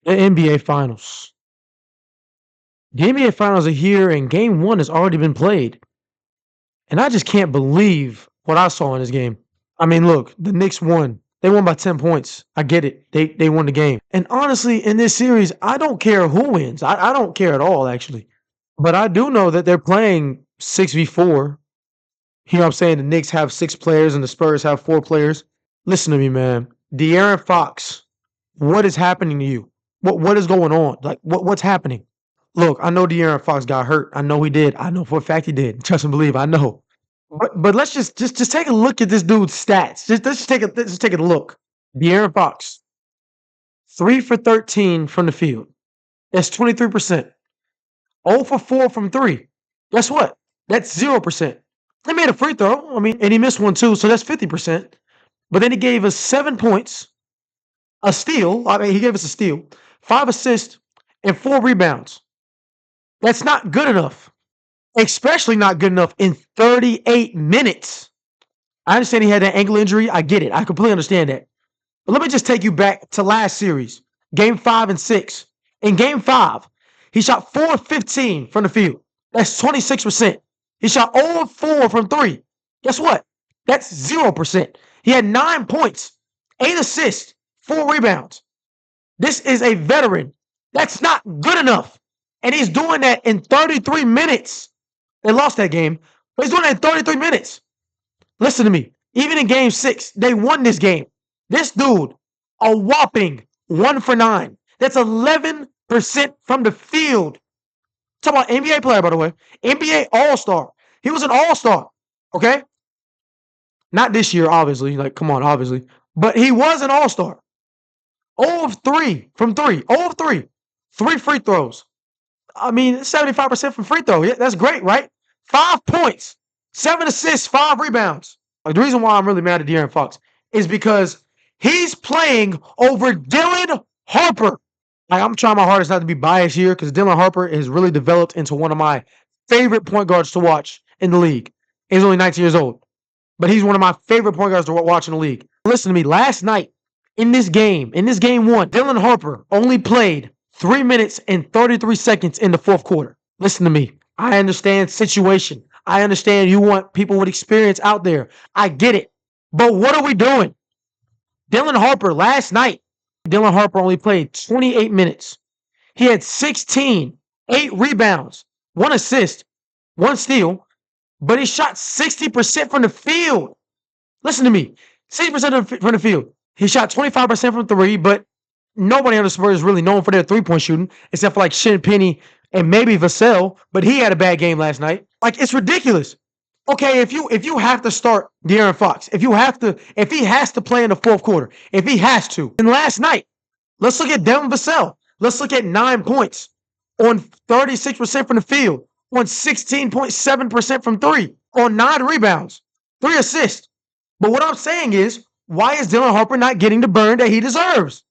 The NBA Finals. The NBA Finals are here, and Game 1 has already been played. And I just can't believe what I saw in this game. I mean, look, the Knicks won. They won by 10 points. I get it. They won the game. And honestly, in this series, I don't care who wins. I don't care at all, actually. But I do know that they're playing 6v4. You know what I'm saying? The Knicks have 6 players and the Spurs have 4 players. Listen to me, man. De'Aaron Fox, what is happening to you? What is going on? Like, what's happening? Look, I know De'Aaron Fox got hurt. I know he did. I know for a fact he did. Trust and believe. I know. But let's just take a look at this dude's stats. Let's just take a look. De'Aaron Fox, 3 for 13 from the field. That's 23%. 0 for 4 from three. Guess what? That's 0%. He made a free throw. I mean, and he missed one too, so that's 50%. But then he gave us 7 points, a steal. I mean, he gave us a steal, 5 assists, and 4 rebounds. That's not good enough. Especially not good enough in 38 minutes. I understand he had that ankle injury. I get it. I completely understand that. But let me just take you back to last series, Game 5 and 6. In Game 5, he shot 4 of 15 from the field. That's 26%. He shot 0 of 4 from 3. Guess what? That's 0%. He had 9 points, 8 assists, 4 rebounds. This is a veteran. That's not good enough. And he's doing that in 33 minutes. They lost that game, but he's doing that in 33 minutes. Listen to me. Even in Game 6, they won this game. This dude, a whopping 1 for 9. That's 11% from the field. Talk about NBA player, by the way. NBA All-Star. He was an All-Star, okay? Not this year, obviously. Like, come on, obviously. But he was an All-Star. 0 of 3 from 3. 0 of 3. 3 free throws. I mean, 75% from free throw. Yeah, that's great, right? 5 points, 7 assists, 5 rebounds. Like, the reason why I'm really mad at De'Aaron Fox is because he's playing over Dylan Harper. Like, I'm trying my hardest not to be biased here because Dylan Harper has really developed into one of my favorite point guards to watch in the league. He's only 19 years old, but he's one of my favorite point guards to watch in the league. Listen to me. Last night in this game 1, Dylan Harper only played 3 minutes and 33 seconds in the fourth quarter. Listen to me. I understand situation. I understand you want people with experience out there. I get it. But what are we doing? Dylan Harper last night, Dylan Harper only played 28 minutes. He had 16, 8 rebounds, 1 assist, 1 steal, but he shot 60% from the field. Listen to me. 60% from the field. He shot 25% from 3, but nobody on the Spurs is really known for their three-point shooting, except for like Shin Penny and maybe Vassell, but he had a bad game last night. Like, it's ridiculous. Okay, if you have to start De'Aaron Fox, if he has to play in the fourth quarter, if he has to. And last night, let's look at Devin Vassell. Let's look at 9 points on 36% from the field, on 16.7% from 3, on 9 rebounds, 3 assists. But what I'm saying is, why is Dylan Harper not getting the burn that he deserves?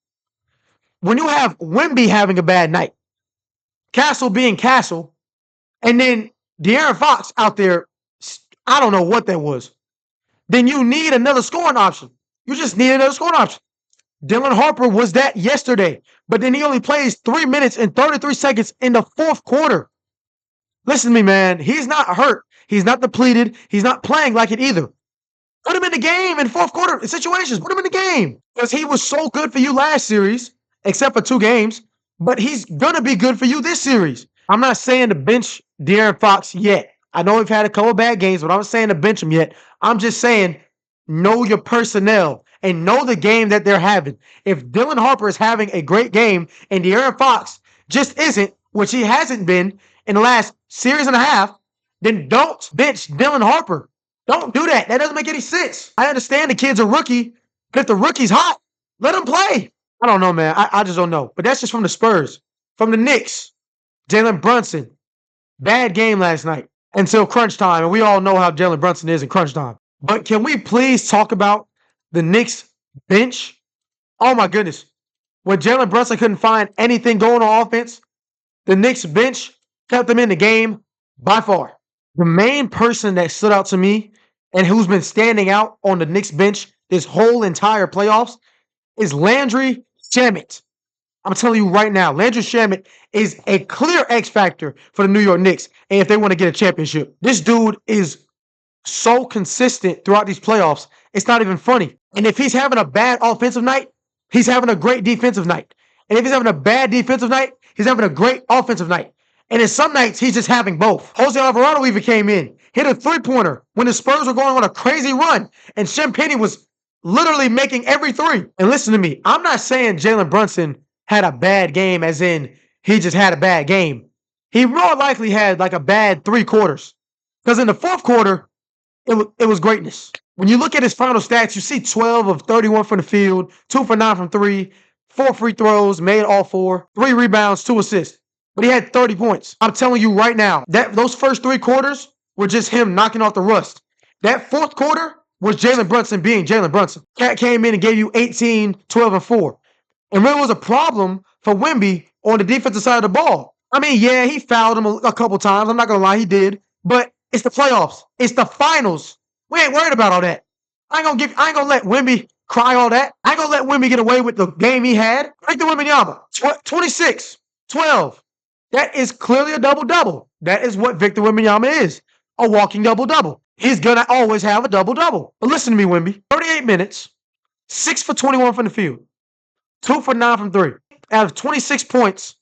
When you have Wemby having a bad night, Castle being Castle, and then De'Aaron Fox out there, I don't know what that was, then you need another scoring option. You just need another scoring option. Dylan Harper was that yesterday, but then he only plays 3 minutes and 33 seconds in the fourth quarter. Listen to me, man. He's not hurt. He's not depleted. He's not playing like it either. Put him in the game in fourth quarter situations. Put him in the game because he was so good for you last series, except for 2 games, but he's going to be good for you this series. I'm not saying to bench De'Aaron Fox yet. I know we've had a couple bad games, but I'm not saying to bench him yet. I'm just saying know your personnel and know the game that they're having. If Dylan Harper is having a great game and De'Aaron Fox just isn't, which he hasn't been in the last series and a half, then don't bench Dylan Harper. Don't do that. That doesn't make any sense. I understand the kid's a rookie, but if the rookie's hot, let him play. I don't know, man. I just don't know. But that's just from the Spurs. From the Knicks, Jalen Brunson, bad game last night until crunch time. And we all know how Jalen Brunson is in crunch time. But can we please talk about the Knicks bench? Oh, my goodness. When Jalen Brunson couldn't find anything going on offense, the Knicks bench kept them in the game by far. The main person that stood out to me and who's been standing out on the Knicks bench this whole entire playoffs is Landry Shamet. I'm telling you right now, Landry Shamet is a clear X factor for the New York Knicks. And if they want to get a championship, this dude is so consistent throughout these playoffs. It's not even funny. And if he's having a bad offensive night, he's having a great defensive night. And if he's having a bad defensive night, he's having a great offensive night. And in some nights, he's just having both. Jose Alvarado even came in, hit a three-pointer when the Spurs were going on a crazy run, and Champagnie was literally making every three. And listen to me, I'm not saying Jalen Brunson had a bad game as in he just had a bad game. He more likely had like a bad 3 quarters. Because in the fourth quarter, it was greatness. When you look at his final stats, you see 12 of 31 from the field, 2 for 9 from 3, 4 free throws, made all 4, 3 rebounds, 2 assists. But he had 30 points. I'm telling you right now, that those first 3 quarters were just him knocking off the rust. That fourth quarter was Jalen Brunson being Jalen Brunson. Cat came in and gave you 18, 12, and 4. And really was a problem for Wemby on the defensive side of the ball. I mean, yeah, he fouled him a couple times. I'm not going to lie, he did. But it's the playoffs. It's the finals. We ain't worried about all that. I ain't gonna let Wemby cry all that. I ain't gonna let Wemby get away with the game he had. Victor Wembanyama, 26, 12. That is clearly a double-double. That is what Victor Wembanyama is, a walking double-double. He's gonna always have a double-double. But listen to me, Wemby. 38 minutes, 6 for 21 from the field, 2 for 9 from 3. Out of 26 points,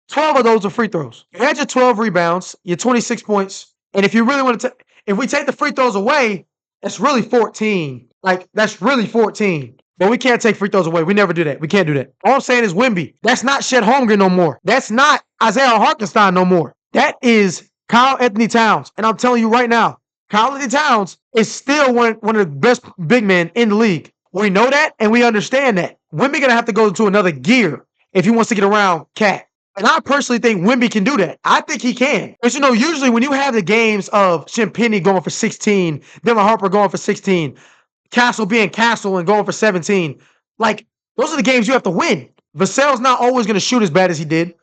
12 of those are free throws. You had your 12 rebounds, your 26 points. And if you really want to, if we take the free throws away, that's really 14. Like, that's really 14. But we can't take free throws away. We never do that. We can't do that. All I'm saying is Wemby. That's not Chet Holmgren no more. That's not Isaiah Hartenstein no more. That is Kyle Anthony Towns. And I'm telling you right now, Kyle Anthony Towns is still one of the best big men in the league. We know that, and we understand that. Wemby going to have to go into another gear if he wants to get around Cat. And I personally think Wemby can do that. I think he can. Because, usually when you have the games of Champagnie going for 16, Dylan Harper going for 16, Castle being Castle and going for 17, like, those are the games you have to win. Vassell's not always going to shoot as bad as he did.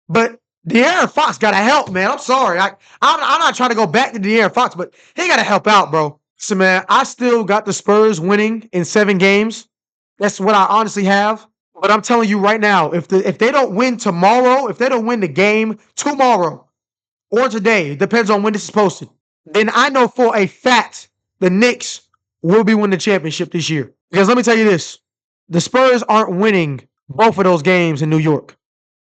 But De'Aaron Fox got to help, man. I'm sorry. I'm not trying to go back to De'Aaron Fox, but he got to help out, bro. So, man, I still got the Spurs winning in 7 games. That's what I honestly have. But I'm telling you right now, if they don't win tomorrow, if they don't win the game tomorrow or today, it depends on when this is posted, then I know for a fact the Knicks will be winning the championship this year. Because let me tell you this, the Spurs aren't winning both of those games in New York.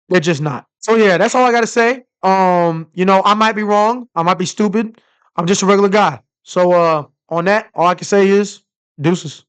They're just not. So, yeah, that's all I got to say. I might be wrong. I might be stupid. I'm just a regular guy. So, on that, all I can say is deuces.